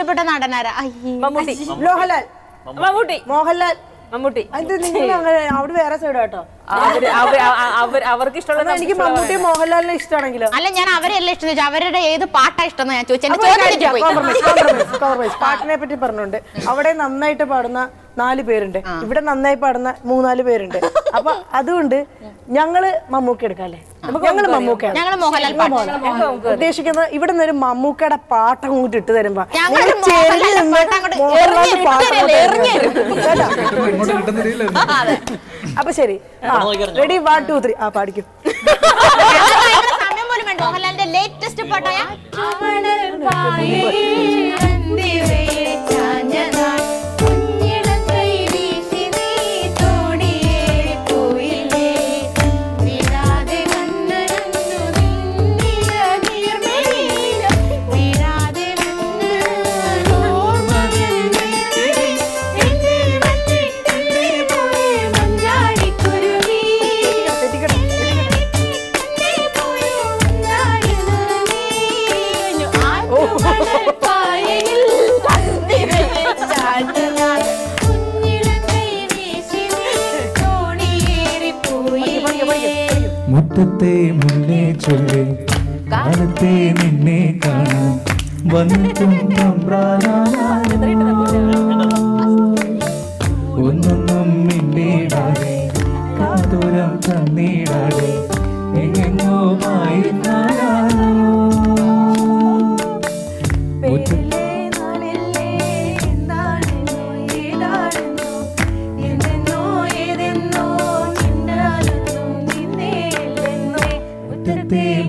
ഇഷ്ടപ്പെട്ട നടനാരാ? മോഹൻലാൽ മമ്മൂട്ടി. അവിടെ വേറെ സൈഡ് കേട്ടോ. അവർക്ക് ഇഷ്ടമുള്ള എനിക്ക് മമ്മൂട്ടി മോഹൻലാലിനെ ഇഷ്ടമാണെങ്കിലോ? അല്ല, ഞാൻ അവരെല്ലാം ഇഷ്ടം. അവരുടെ ഏത് പാട്ടാ ഇഷ്ടം ഞാൻ ചോദിച്ചു. പാട്ടിനെ പറ്റി പറഞ്ഞുണ്ട്. അവിടെ നന്നായിട്ട് പാടുന്ന 4 പേരുണ്ട്, ഇവിടെ നന്നായി പാടുന്ന 3-4 പേരുണ്ട്. അപ്പൊ അതുകൊണ്ട് ഞങ്ങള് മമ്മൂക്ക എടുക്കാല്ലേ? ഞങ്ങള് മമ്മൂക്ക ഉദ്ദേശിക്കുന്നത്. ഇവിടെ നിന്ന് ഒരു മമ്മൂക്കയുടെ പാട്ട് അങ്ങോട്ട് ഇട്ട് തരുമ്പോ അപ്പൊ ശരി, റെഡി 1 2 3 ആ പാടിക്കും. സമയം പോലും വേണ്ട. മോഹൻലാലിന്റെ ലേറ്റസ്റ്റ് പാട്ടായ മുറ്റത്തെ മുന്നേ ചൊല്ലി കാലത്തെ നിന്നെ കാണാൻ വന്നിട്ടും ഒന്നൊന്നും മിണ്ടിടാതെ കാതൂരം തന്നിടാതെ എങ്ങെങ്ങോ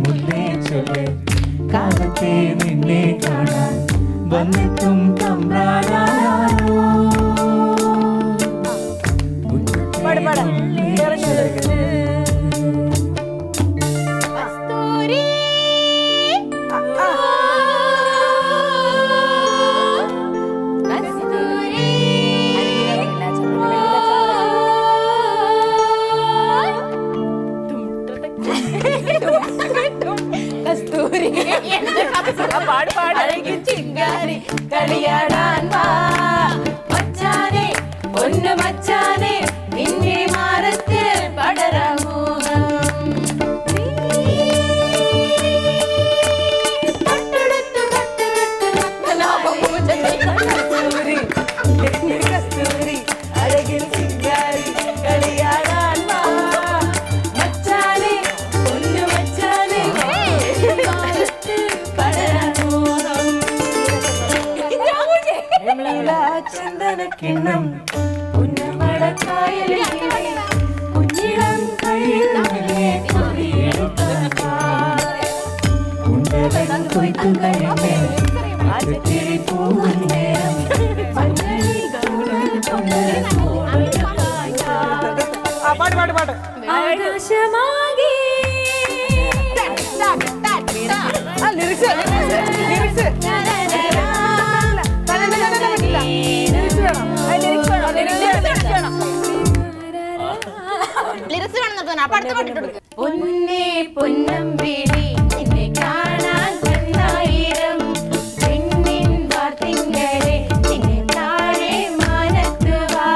മുന്നേ ചൊല്ലി കാലത്തെ നിന്നെ കാണാൻ വന്നിട്ടും കളിയാടാൻ വാ മച്ചാനെ, പൊന്നു മച്ചാനെ, നിന്നെ മാറത്തിൽ പടരാമോ? അഴകിൽ ചിങ്കാരി കളിയാടാൻ വാ മച്ചാനെ, പൊന്നു മച്ചാനെ, മാറത്തിൽ പടരാമോ? ചന്ദനക്കിണ്ണം കുഞ്ഞിളം പൊന്നേ പൊന്നമ്പിളി നിന്നെ കാണാൻ കണ്ണായിരം പെണ്ണിൻ വാർത്തിങ്കളെ നിന്നെ താഴെ മാനത്ത് വാ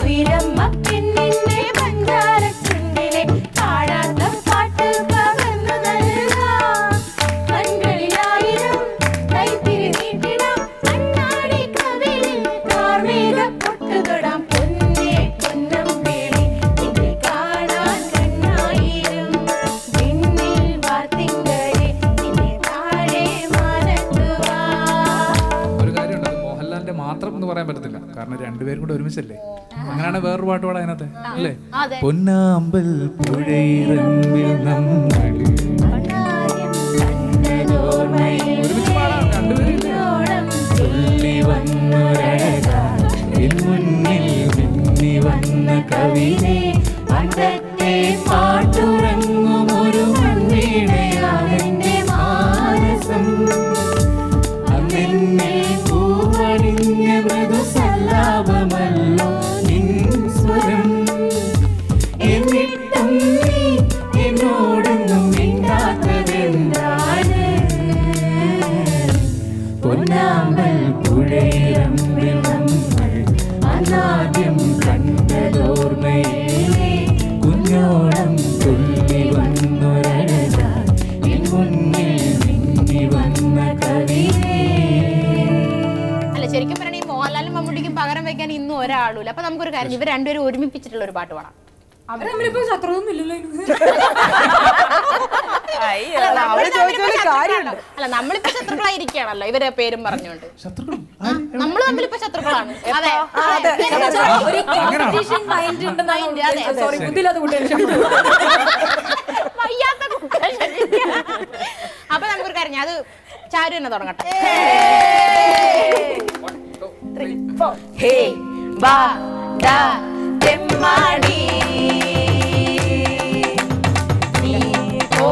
ഉയരമ്മ പെണ്ണിന്റെ പഞ്ചാര ചുണ്ടിലെ പാടാത്ത പാട്ട് പകർന്നു നൽകാം കൺകളിലായിരം കൈത്തിരി നീട്ടിടാം കണ്ണാടി കവിളിൽ കാർമേഘ പൊട്ടു തൊടാം പൊന്നേ പൊന്നമ്പിളി നിന്നെ കാണാൻ കണ്ണായിരം പെണ്ണിൽ വാർത്തിങ്കളെ നിന്നെ താഴെ മാനത്ത് വാ. ഒരു കാര്യമുണ്ട്, അത് മോഹൻലാലിന്റെ മാത്രം എന്ന് പറയാൻ പറ്റത്തില്ല, കാരണം രണ്ടുപേരും കൂടെ ഒരുമിച്ചല്ലേ. അങ്ങനെയാണ് വേറൊരു പാട്ട് പാടാൻ അതിനകത്ത് അല്ലേ? പൊന്നാമ്പൽ പുഴയിറങ്ങിൽ നമ്മളിൽ ഒരുമിച്ച് പാടാം രണ്ടുപേരും. തുള്ളി വന്നൊരഴകാ എൻ മുന്നിൽ മിന്നി വന്ന കവിതേ പണ്ടത്തെ പാട്ടുറങ്ങും ഒരു മൺവീണയാണെന്റെ മാനസം അന്നെന്നെ പൂവണിഞ്ഞ മൃദുസല്ലാപമല്ലോ നിൻ സ്വരം എന്നിട്ടും നീ എന്നോടൊന്നും ഒരാളും. അപ്പൊ നമുക്കൊരു കാര്യം, ഇവർ രണ്ടുപേരും ഒരുമിപ്പിച്ചിട്ടുള്ള ഒരു പാട്ട് പാടാം. അല്ല, നമ്മളിപ്പോ ശത്രുക്കളായിരിക്കുകയാണല്ലോ ഇവരെ പേരും പറഞ്ഞോണ്ട്. നമ്മള് തമ്മിലിപ്പോ ശത്രുക്കളാണ്. അതെ, വയ്യാത്ത കുട്ടി. അപ്പൊ നമുക്കൊരു കാര്യം, അത് ചാരു തന്നെ തുടങ്ങട്ടെ. ഹേ ബാ ഡാ തെമ്മാടി നീ ഓ